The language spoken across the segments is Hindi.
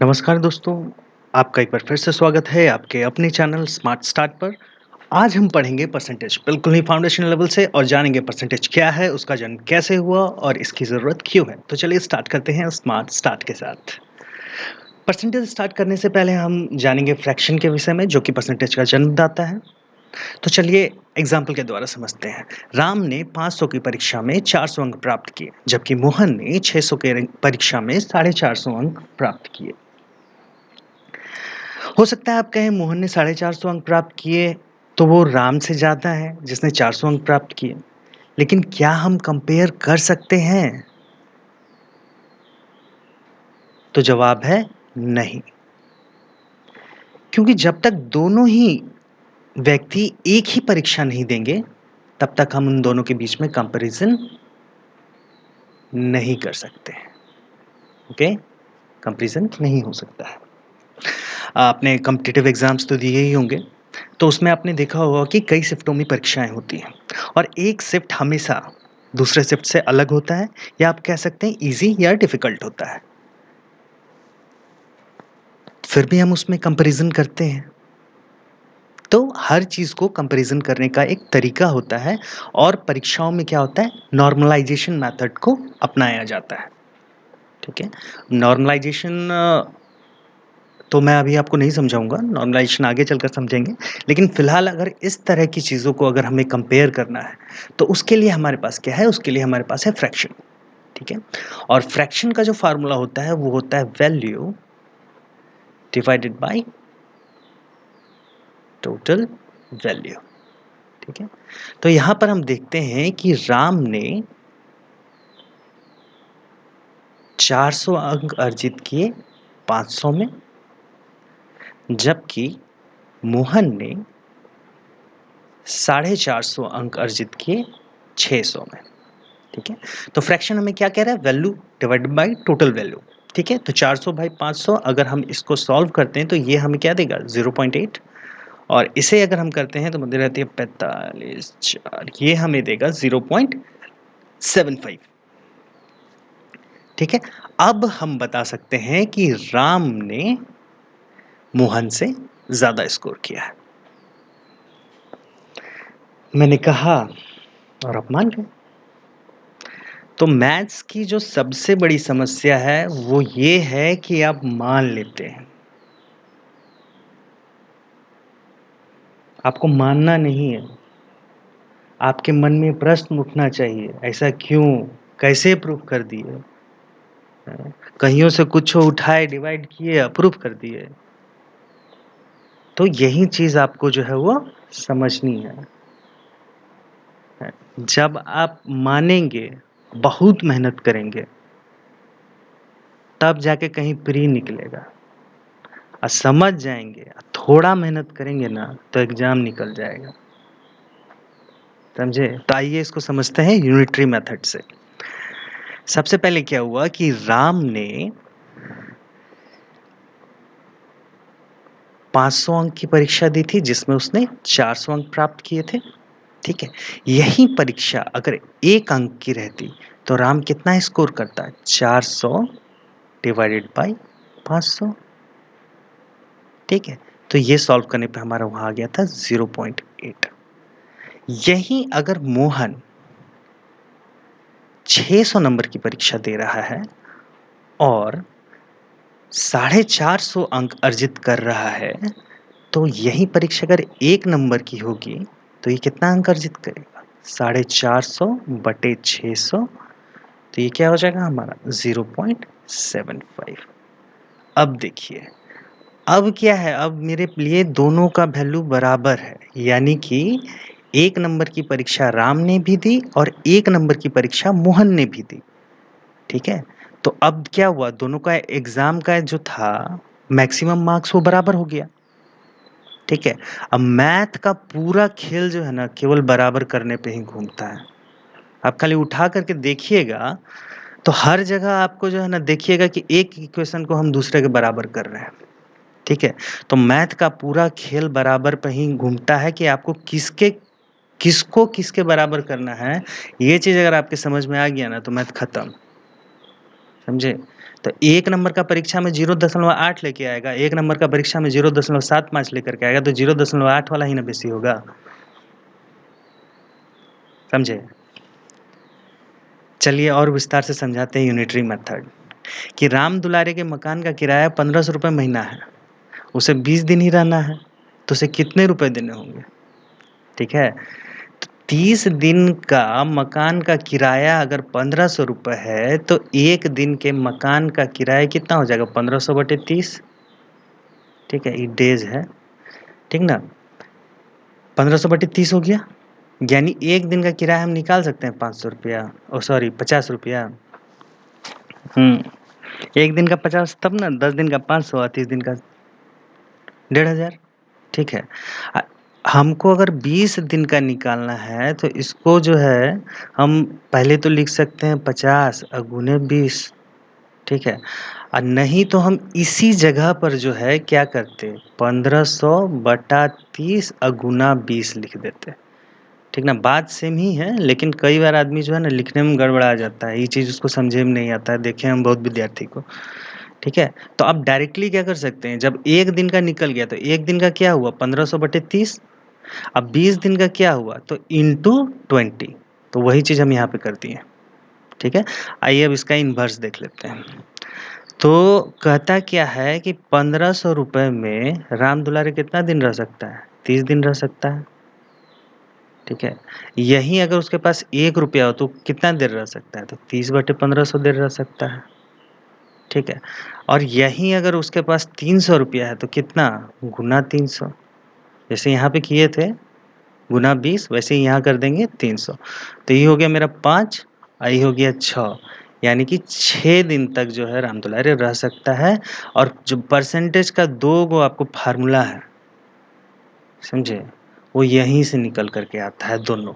नमस्कार दोस्तों, आपका एक बार फिर से स्वागत है आपके अपने चैनल स्मार्ट स्टार्ट पर। आज हम पढ़ेंगे परसेंटेज बिल्कुल ही फाउंडेशन लेवल से और जानेंगे परसेंटेज क्या है, उसका जन्म कैसे हुआ और इसकी ज़रूरत क्यों है। तो चलिए स्टार्ट करते हैं स्मार्ट स्टार्ट के साथ। परसेंटेज स्टार्ट करने से पहले हम जानेंगे फ्रैक्शन के विषय में जो कि परसेंटेज का जन्मदाता है। तो चलिए एग्जाम्पल के द्वारा समझते हैं। राम ने 500 की परीक्षा में 400 अंक प्राप्त किए, जबकि मोहन ने 600 के परीक्षा में 450 अंक प्राप्त किए। हो सकता है आप कहें मोहन ने 450 अंक प्राप्त किए तो वो राम से ज़्यादा है जिसने 400 अंक प्राप्त किए। लेकिन क्या हम कंपेयर कर सकते हैं? तो जवाब है नहीं। क्योंकि जब तक दोनों ही व्यक्ति एक ही परीक्षा नहीं देंगे, तब तक हम उन दोनों के बीच में कंपैरिजन नहीं कर सकते। ओके? कंपैरिजन नहीं हो सकता है। आपने कॉम्पिटिटिव एग्जाम्स तो दिए ही होंगे, तो उसमें आपने देखा होगा कि कई शिफ्टों में परीक्षाएं होती हैं और एक शिफ्ट हमेशा दूसरे शिफ्ट से अलग होता है, या आप कह सकते हैं इजी या डिफिकल्ट होता है। फिर भी हम उसमें कंपैरिजन करते हैं। तो हर चीज़ को कंपैरिजन करने का एक तरीका होता है और परीक्षाओं में क्या होता है, नॉर्मलाइजेशन मेथड को अपनाया जाता है। ठीक है? नॉर्मलाइजेशन तो मैं अभी आपको नहीं समझाऊँगा, नॉर्मलाइज़ेशन आगे चलकर समझेंगे। लेकिन फ़िलहाल अगर इस तरह की चीज़ों को अगर हमें कंपेयर करना है, तो उसके लिए हमारे पास क्या है? उसके लिए हमारे पास है फ्रैक्शन, ठीक है? और फ्रैक्शन का जो फ़ॉर्मूला होता है, वो होता है value divided by total value, ठीक है? तो यहाँ पर हम देखते हैं कि राम ने 400 अंक अर्जित किए 500 में, जबकि मोहन ने 450 अंक अर्जित किए 600 में। ठीक है? तो फ्रैक्शन हमें क्या कह रहा है? Value divided by total value. ठीक है? तो 400 बाई 500 अगर हम इसको सॉल्व करते हैं तो ये हमें क्या देगा? 0.8, और इसे अगर हम करते हैं तो मध्य रहती है 45 4, ये हमें देगा 0.75। ठीक है? अब हम बता सकते हैं कि राम ने मोहन से ज़्यादा स्कोर किया है। मैंने कहा और आप मान गए। तो मैथ्स की जो सबसे बड़ी समस्या है वो ये है कि आप मान लेते हैं। आपको मानना नहीं है। आपके मन में प्रश्न उठना चाहिए, ऐसा क्यों? कैसे प्रूफ कर दिए? कहियों से कुछ उठाए, डिवाइड किए, अप्रूव कर दिए। तो यही चीज़ आपको जो है वो समझनी है। जब आप मानेंगे, बहुत मेहनत करेंगे, तब जाके कहीं प्री निकलेगा। और समझ जाएँगे, थोड़ा मेहनत करेंगे ना तो एग्ज़ाम निकल जाएगा। समझे? तो आइए इसको समझते हैं यूनिटरी मेथड से। सबसे पहले क्या हुआ कि राम ने 500 अंक की परीक्षा दी थी जिसमें उसने 400 अंक प्राप्त किए थे। ठीक है? यही परीक्षा अगर 1 अंक की रहती तो राम कितना स्कोर करता? 400 डिवाइडेड बाय 500। ठीक है? तो ये सॉल्व करने पे हमारा वहाँ आ गया था 0.8। यही अगर मोहन 600 नंबर की परीक्षा दे रहा है और 450 अंक अर्जित कर रहा है, तो यही परीक्षा अगर 1 नंबर की होगी, तो ये कितना अंक अर्जित करेगा? 450 बटे 600, तो ये क्या हो जाएगा हमारा? 0.75। अब देखिए, अब क्या है? अब मेरे लिए दोनों का वैल्यू बराबर है, यानी कि 1 नंबर की परीक्षा राम ने भी दी और 1 नंबर की परीक्षा मोहन ने भी दी। ठीक है? तो अब क्या हुआ? दोनों का एग्ज़ाम का जो था, मैक्सिमम मार्क्स वो बराबर हो गया। ठीक है? अब मैथ का पूरा खेल जो है ना, केवल बराबर करने पे ही घूमता है। आप खाली उठा कर के देखिएगा, तो हर जगह आपको जो है ना, देखिएगा कि एक इक्वेशन को हम दूसरे के बराबर कर रहे हैं। ठीक है? तो मैथ का पूरा खेल बराबर पे ही घूमता है कि आपको किसको किसके बराबर करना है, ये चीज़ अगर आपके समझ में आ गया ना, तो मैथ खत्म। समझे? तो 1 नंबर का परीक्षा में 0.8 लेके आएगा, 1 नंबर का परीक्षा में 0.75 लेकर के आएगा, तो 0.8 वाला ही ना बेसी होगा। समझे? चलिए और विस्तार से समझाते हैं यूनिटरी मेथड कि राम दुलारे के मकान का किराया 1500 रुपये महीना है, उसे 20 दिन ही रहना है, तो उसे कितने रुपए देने होंगे? ठीक है, तो 30 दिन का मकान का किराया अगर 1500 रुपये है, तो एक दिन के मकान का किराया कितना हो जाएगा? 1500 बटे 30। ठीक है, ये डेज है, ठीक ना? 1500 बटे 30 हो गया, यानी एक दिन का किराया हम निकाल सकते हैं 500 रुपया, ओ सॉरी 50 रुपया। एक दिन का 50 तब ना, 10 दिन का 500 और 30 दिन का 1500। ठीक है, अ, हमको अगर 20 दिन का निकालना है तो इसको जो है हम पहले तो लिख सकते हैं 50 गुने 20। ठीक है, और नहीं तो हम इसी जगह पर जो है क्या करते, 1500 बटा 30 गुना 20 लिख देते। ठीक ना, बात सेम ही है, लेकिन कई बार आदमी जो है ना लिखने में गड़बड़ा जाता है, ये चीज़ उसको समझे में नहीं आता है, देखे हम बहुत विद्यार्थी को। ठीक है, तो आप डायरेक्टली क्या कर सकते हैं, जब एक दिन का निकल गया तो एक दिन का क्या हुआ 1500 बटे 30, अब 20 दिन का क्या हुआ तो इंटू 20, तो वही चीज़ हम यहाँ पे कर दिए। ठीक है, आइए अब इसका इन्वर्स देख लेते हैं। तो कहता क्या है कि 1500 रुपये में राम दुलारे कितना दिन रह सकता है? 30 दिन रह सकता है। ठीक है, यही अगर उसके पास 1 रुपया हो तो कितना देर रह सकता है? तो 30 बटे 1500 देर रह सकता है। ठीक है, और यहीं अगर उसके पास 300 रुपया है तो कितना? गुना 300। जैसे यहाँ पे किए थे गुना 20, वैसे ही यहाँ कर देंगे 300। तो ये हो गया मेरा 5 और ये हो गया 6, यानी कि 6 दिन तक जो है राम दुलारे रह सकता है। और जो परसेंटेज का 2 गो आपको फार्मूला है, समझे, वो यहीं से निकल करके आता है दोनों।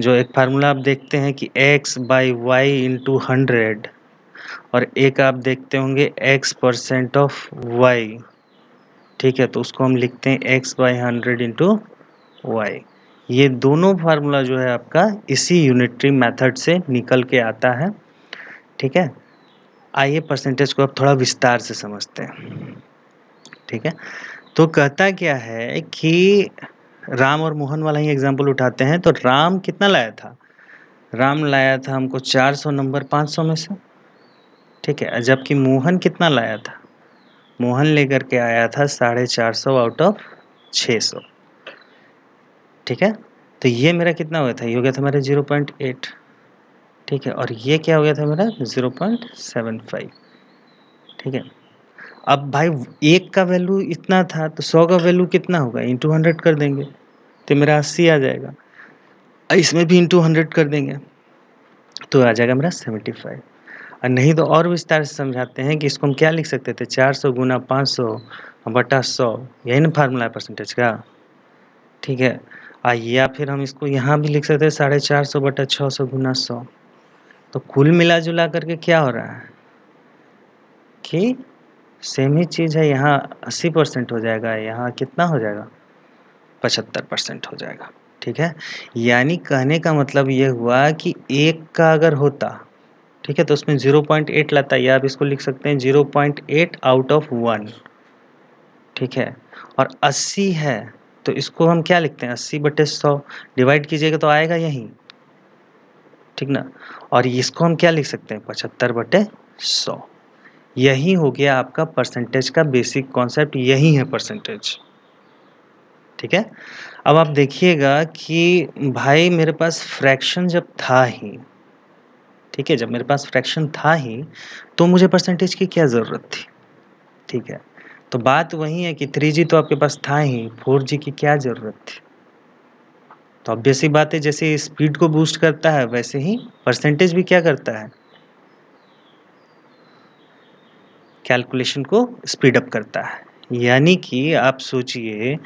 जो एक फार्मूला आप देखते हैं कि x/y इंटू 100, और एक आप देखते होंगे x% ऑफ y। ठीक है, तो उसको हम लिखते हैं x/100 इंटू वाई। ये दोनों फार्मूला जो है आपका इसी यूनिटरी मेथड से निकल के आता है। ठीक है, आइए परसेंटेज को अब थोड़ा विस्तार से समझते हैं। ठीक है, तो कहता क्या है कि राम और मोहन वाला ही एग्जांपल उठाते हैं। तो राम कितना लाया था? राम लाया था हमको 400 नंबर 500 में से। ठीक है, जबकि मोहन कितना लाया था? मोहन लेकर के आया था 450 आउट ऑफ 600। ठीक है, तो ये मेरा कितना हो गया था? ये हो गया था मेरा 0.8। ठीक है, और ये क्या हो गया था मेरा 0.75। ठीक है, अब भाई एक का वैल्यू इतना था तो 100 का वैल्यू कितना होगा? इंटू 100 कर देंगे तो मेरा 80 आ जाएगा, इसमें भी इंटू 100 कर देंगे तो आ जाएगा मेरा 75। और नहीं तो और विस्तार से समझाते हैं कि इसको हम क्या लिख सकते थे, 400 गुना 500 बटा 100, यही ना फार्मूला है परसेंटेज का। ठीक है, या फिर हम इसको यहाँ भी लिख सकते हैं 450 बटा 600 गुना 100। तो कुल मिला जुला करके क्या हो रहा है कि सेम ही चीज़ है, यहाँ 80% हो जाएगा, यहाँ कितना हो जाएगा 75% हो जाएगा। ठीक है, यानी कहने का मतलब ये हुआ कि एक का अगर होता, ठीक है, तो उसमें 0.8 लाता, या आप इसको लिख सकते हैं 0.8 आउट ऑफ 1। ठीक है, और 80 है तो इसको हम क्या लिखते हैं 80 बटे 100, डिवाइड कीजिएगा तो आएगा यही। ठीक ना, और इसको हम क्या लिख सकते हैं 75 बटे 100। यही हो गया आपका परसेंटेज का बेसिक कॉन्सेप्ट, यही है परसेंटेज। ठीक है, अब आप देखिएगा कि भाई मेरे पास फ्रैक्शन जब था ही, ठीक है, जब मेरे पास फ्रैक्शन था ही तो मुझे परसेंटेज की क्या ज़रूरत थी? ठीक है, तो बात वही है कि 3G तो आपके पास था ही, 4G की क्या ज़रूरत थी? तो ऑब्वियस सी बात है, जैसे स्पीड को बूस्ट करता है वैसे ही परसेंटेज भी क्या करता है, कैलकुलेशन को स्पीड अप करता है। यानी कि आप सोचिए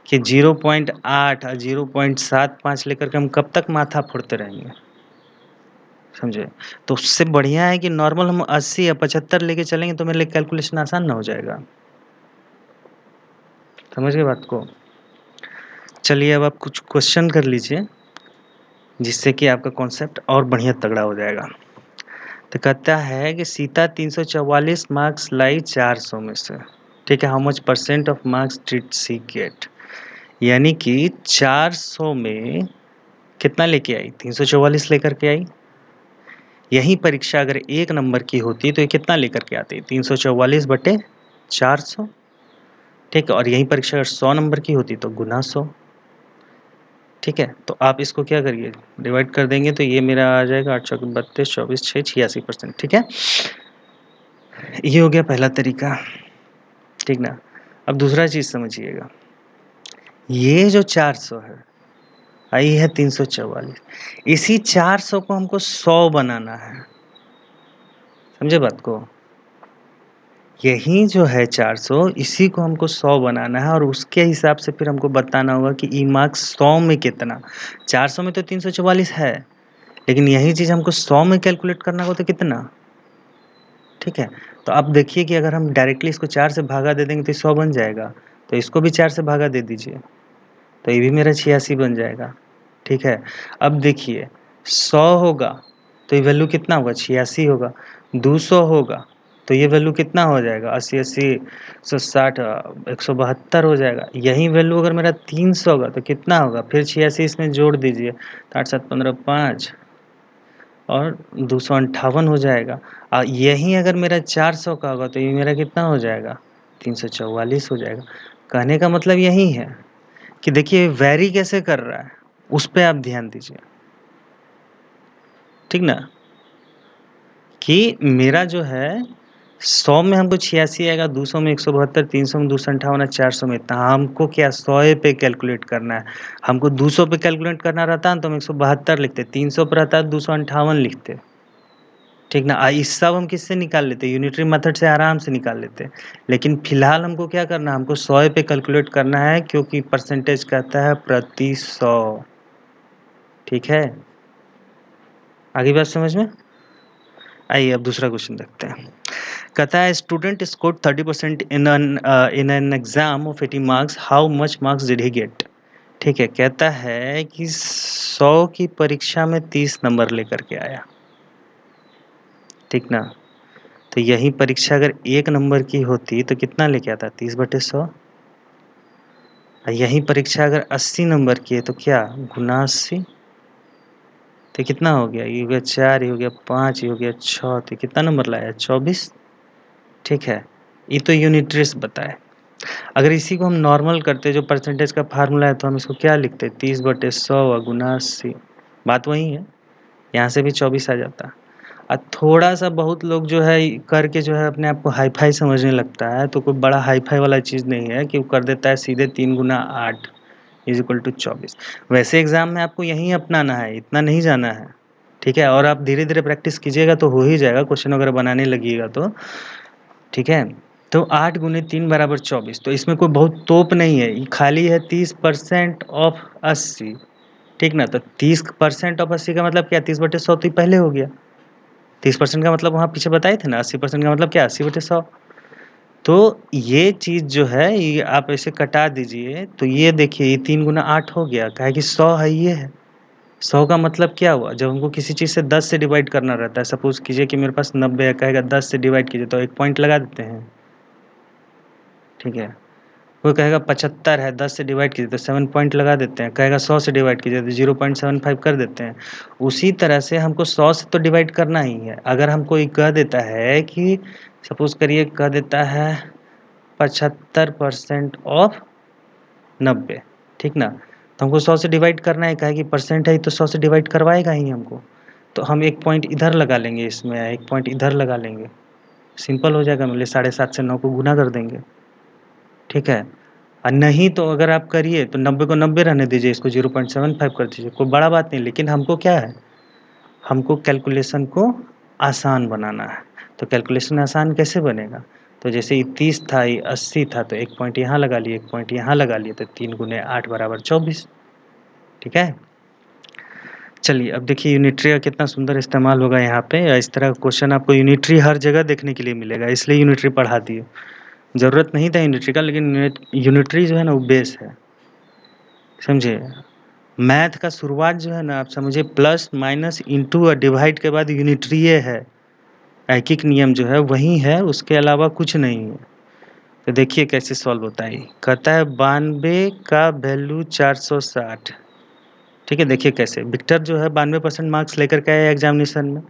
कि 0.8 और 0.75 लेकर के हम कब तक माथा फोड़ते रहेंगे, समझे? तो उससे बढ़िया है कि नॉर्मल हम 80 या 75 लेके चलेंगे तो मेरे लिए कैलकुलेशन आसान ना हो जाएगा। समझ गए बात को? चलिए अब आप कुछ क्वेश्चन कर लीजिए जिससे कि आपका कॉन्सेप्ट और बढ़िया तगड़ा हो जाएगा। तो कहता है कि सीता 344 मार्क्स लाई 400 में से, ठीक है। How much percent of marks did she get, यानी कि 400 में कितना लेके आई, 344 लेकर के आई। यही परीक्षा अगर 1 नंबर की होती तो ये कितना लेकर के आती, 344 बटे 400, ठीक है। और यही परीक्षा अगर 100 नंबर की होती तो गुना 100, ठीक है। तो आप इसको क्या करिए, डिवाइड कर देंगे तो ये मेरा आ जाएगा 8 चौक 32, 24 6 86%, ठीक है। ये हो गया पहला तरीका, ठीक ना। अब दूसरा चीज समझिएगा, ये जो 400 है, आई है 344, इसी 400 को हमको 100 बनाना है, समझे बात को। यही जो है 400, इसी को हमको 100 बनाना है और उसके हिसाब से फिर हमको बताना होगा कि ई मार्क्स 100 में कितना। 400 में तो 344 है, लेकिन यही चीज हमको 100 में कैलकुलेट करना होगा तो कितना, ठीक है। तो अब देखिए कि अगर हम डायरेक्टली इसको 4 से भागा दे देंगे तो 100 बन जाएगा, तो इसको भी 4 से भागा दे दीजिए तो ये भी मेरा 86 बन जाएगा, ठीक है। अब देखिए 100 होगा तो ये वैल्यू कितना होगा, 86 होगा। 200 होगा तो ये वैल्यू कितना हो जाएगा, 80 80 160 172 हो जाएगा। यही वैल्यू अगर मेरा 300 होगा तो कितना होगा, फिर 86 इसमें जोड़ दीजिए तो 8 7 15 5 और 258 हो जाएगा। यही अगर मेरा 400 का होगा तो ये मेरा कितना हो जाएगा, 344 हो जाएगा। कहने का मतलब यही है कि देखिए वैरी कैसे कर रहा है, उस पे आप ध्यान दीजिए, ठीक ना। कि मेरा जो है 100 में हमको 86 आएगा, 200 में 172, 300 में 258 और 400 में इतना। हमको क्या 100 पे कैलकुलेट करना है। हमको 200 पे कैलकुलेट करना रहता है तो हम 172 लिखते, 300 पे रहता है 258 लिखते, ठीक ना। इस सब हम किससे निकाल लेते, यूनिटरी मेथड से आराम से निकाल लेते। लेकिन फिलहाल हमको क्या करना है, हमको 100 पे कैलकुलेट करना है, क्योंकि परसेंटेज कहता है प्रति 100, ठीक है। आगे बात समझ में। आइए अब दूसरा क्वेश्चन देखते हैं। कहता है student scored 30% in an exam of 80 marks, how much marks did he get, ठीक है। कहता है कि 100 की परीक्षा में 30 नंबर लेकर के आया, ठीक ना। तो यही परीक्षा अगर 1 नंबर की होती तो कितना लेके आता, 30 बटे 100। यही परीक्षा अगर 80 नंबर की है तो क्या, गुना 80। तो कितना हो गया, ये हो गया 4, ये हो गया 5, ये हो गया 6, तो कितना नंबर लाया, 24, ठीक है। ये तो यूनिट्रिस बताए। अगर इसी को हम नॉर्मल करते, जो परसेंटेज का फार्मूला है, तो हम इसको क्या लिखते, 30 बटे 100 गुना 80, बात वही है। यहाँ से भी 24 आ जाता। थोड़ा सा बहुत लोग जो है करके जो है अपने आप को हाई फाई समझने लगता है, तो कोई बड़ा हाई फाई वाला चीज़ नहीं है कि वो कर देता है सीधे 3 गुना 8 इज इक्वल टू 24। वैसे एग्जाम में आपको यही अपनाना है, इतना नहीं जाना है, ठीक है। और आप धीरे धीरे प्रैक्टिस कीजिएगा तो हो ही जाएगा, क्वेश्चन वगैरह बनाने लगिएगा तो, ठीक है। तो 8 गुने 3 बराबर 24, तो इसमें कोई बहुत तोप नहीं है, ये खाली है 30% ऑफ 80, ठीक ना। तो 30% ऑफ 80 का मतलब क्या, 30 बटे 100 तो ये पहले हो गया। 30% का मतलब वहाँ पीछे बताए थे ना, 80% का मतलब क्या, 80 बटे 100। तो ये चीज़ जो है ये आप ऐसे कटा दीजिए तो ये देखिए ये 3 गुना 8 हो गया, काहे कि 100 है, ये है 100 का मतलब क्या हुआ, जब हमको किसी चीज़ से 10 से डिवाइड करना रहता है, सपोज कीजिए कि मेरे पास 90 है, कहेगा 10 से डिवाइड कीजिए तो 1 पॉइंट लगा देते हैं, ठीक है। कोई कहेगा 75 है, 10 से डिवाइड कीजिए तो 7 पॉइंट लगा देते हैं, कहेगा 100 से डिवाइड कीजिए तो 0.75 कर देते हैं। उसी तरह से हमको 100 से तो डिवाइड करना ही है। अगर हमको ये कह देता है कि सपोज करिए कह देता है 75% ऑफ 90, ठीक ना। तो हमको 100 से डिवाइड करना है, कहे कि परसेंट है तो 100 से डिवाइड करवाएगा ही हमको। तो हम 1 पॉइंट इधर लगा लेंगे, इसमें 1 पॉइंट इधर लगा लेंगे, सिंपल हो जाएगा। मतलब 7.5 से 9 को गुना कर देंगे, ठीक है। नहीं तो अगर आप करिए तो 90 को 90 रहने दीजिए, इसको 0.75 कर दीजिए, कोई बड़ा बात नहीं। लेकिन हमको क्या है, हमको कैलकुलेशन को आसान बनाना है। तो कैलकुलेशन आसान कैसे बनेगा, तो जैसे ये 30 था, ये 80 था, तो 1 पॉइंट यहाँ लगा लिए, 1 पॉइंट यहाँ लगा लिए, तो 3 गुने 8 बराबर 24, ठीक है। चलिए अब देखिए यूनिट्री का कितना सुंदर इस्तेमाल होगा यहाँ पे। इस तरह का क्वेश्चन आपको यूनिट्री हर जगह देखने के लिए मिलेगा, इसलिए यूनिट्री पढ़ा दिए। ज़रूरत नहीं था यूनिट्री का, लेकिन यूनिट्री जो है ना वो बेस है, समझे। मैथ का शुरुआत जो है ना आप समझिए प्लस माइनस इंटू और डिवाइड के बाद यूनिट्री है, ऐकिक नियम जो है वही है, उसके अलावा कुछ नहीं है। तो देखिए कैसे सॉल्व होता है ये। कहता है 92 का वैल्यू 460, ठीक है? देखिए कैसे, विक्टर जो है 92% मार्क्स लेकर के आया एग्जामिनेशन में।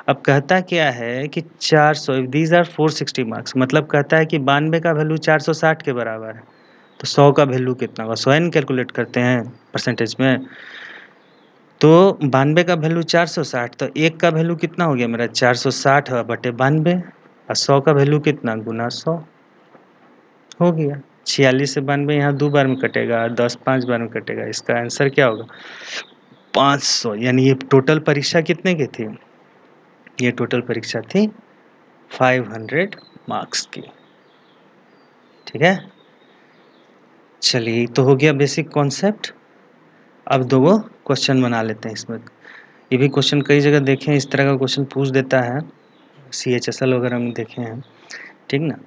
अब कहता क्या है कि 400, दीज आर 460 मार्क्स, मतलब कहता है कि 92 का वैल्यू 460 के बराबर है, तो 100 का वैल्यू कितना होगा? 100 कैलकुलेट करते हैं परसेंटेज में। तो 92 का वैल्यू 460, तो 1 का वैल्यू कितना हो गया मेरा? 460 बटे 92, और 100 का वैल्यू कितना? गुना 100 हो गया। 46 से 92 यहाँ 2 बार में कटेगा, 10 5 बार में कटेगा। इसका आंसर क्या होगा? 500। यानी ये टोटल परीक्षा कितने की थी? ये टोटल परीक्षा थी 500 मार्क्स की, ठीक है? चलिए, तो हो गया बेसिक कॉन्सेप्ट। अब दो क्वेश्चन बना लेते हैं इसमें। ये भी क्वेश्चन कई जगह देखे हैं, इस तरह का क्वेश्चन पूछ देता है, CHSL वगैरह में देखे हैं, ठीक ना?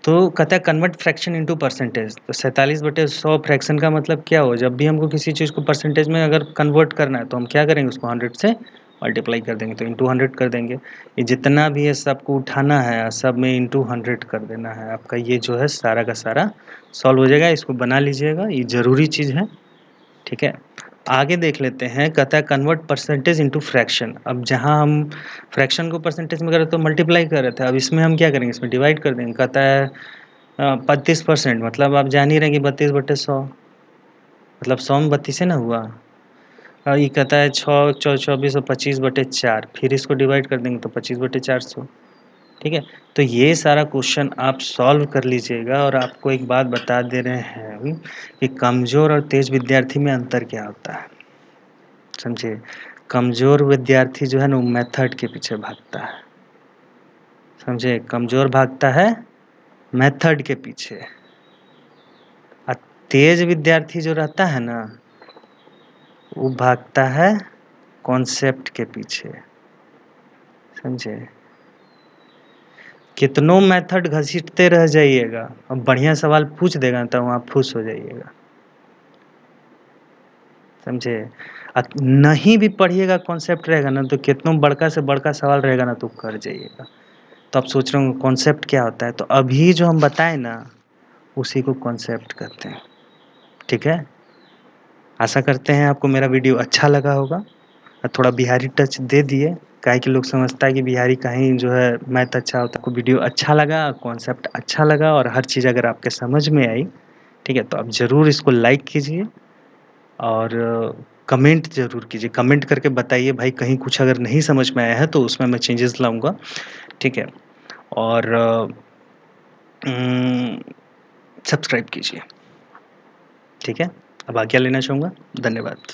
तो कहता है कन्वर्ट फ्रैक्शन इनटू परसेंटेज। तो 47/100 फ्रैक्शन का मतलब क्या हो? जब भी हमको किसी चीज़ को परसेंटेज में अगर कन्वर्ट करना है तो हम क्या करेंगे? उसको 100 से मल्टीप्लाई कर देंगे, तो इंटू 100 कर देंगे। ये जितना भी है सबको उठाना है, सब में इंटू 100 कर देना है। आपका ये जो है सारा का सारा सॉल्व हो जाएगा। इसको बना लीजिएगा, ये ज़रूरी चीज़ है, ठीक है? आगे देख लेते हैं। कहता है कन्वर्ट परसेंटेज इनटू फ्रैक्शन। अब जहाँ हम फ्रैक्शन को परसेंटेज में कर रहे तो मल्टीप्लाई कर रहे थे, अब इसमें हम क्या करेंगे? इसमें डिवाइड कर देंगे। कहता है 32%, मतलब आप जान ही रहे हैं कि 32/100, मतलब 100 में 32 से ना हुआ। ये कहता है 6 24 और 25/4, फिर इसको डिवाइड कर देंगे तो 25/400, ठीक है? तो ये सारा क्वेश्चन आप सॉल्व कर लीजिएगा। और आपको एक बात बता दे रहे हैं कि कमज़ोर और तेज विद्यार्थी में अंतर क्या होता है, समझे? कमज़ोर विद्यार्थी जो है ना, वो मेथड के पीछे भागता है, समझे? कमज़ोर भागता है मेथड के पीछे, और तेज विद्यार्थी जो रहता है ना, वो भागता है कॉन्सेप्ट के पीछे, समझे? कितनों मेथड घसीटते रह जाइएगा, अब बढ़िया सवाल पूछ देगा तो वहाँ खुश हो जाइएगा, समझे? नहीं भी पढ़िएगा, कॉन्सेप्ट रहेगा ना, तो कितनों बड़का से बड़का सवाल रहेगा ना, तो कर जाइएगा। तो आप सोच रहे होंगे कॉन्सेप्ट क्या होता है, तो अभी जो हम बताएं ना, उसी को कॉन्सेप्ट कहते हैं, ठीक है? आशा करते हैं आपको मेरा वीडियो अच्छा लगा होगा, और थोड़ा बिहारी टच दे दिए, काहे कि लोग समझता है कि बिहारी का ही जो है मैथ अच्छा होता है। आपको वीडियो अच्छा लगा, कॉन्सेप्ट अच्छा लगा, और हर चीज़ अगर आपके समझ में आई, ठीक है, तो आप ज़रूर इसको लाइक कीजिए और कमेंट ज़रूर कीजिए। कमेंट करके बताइए भाई, कहीं कुछ अगर नहीं समझ में आया है तो उसमें मैं चेंजेस लाऊँगा, ठीक है? और सब्सक्राइब कीजिए, ठीक है? अब आज्ञा लेना चाहूँगा। धन्यवाद।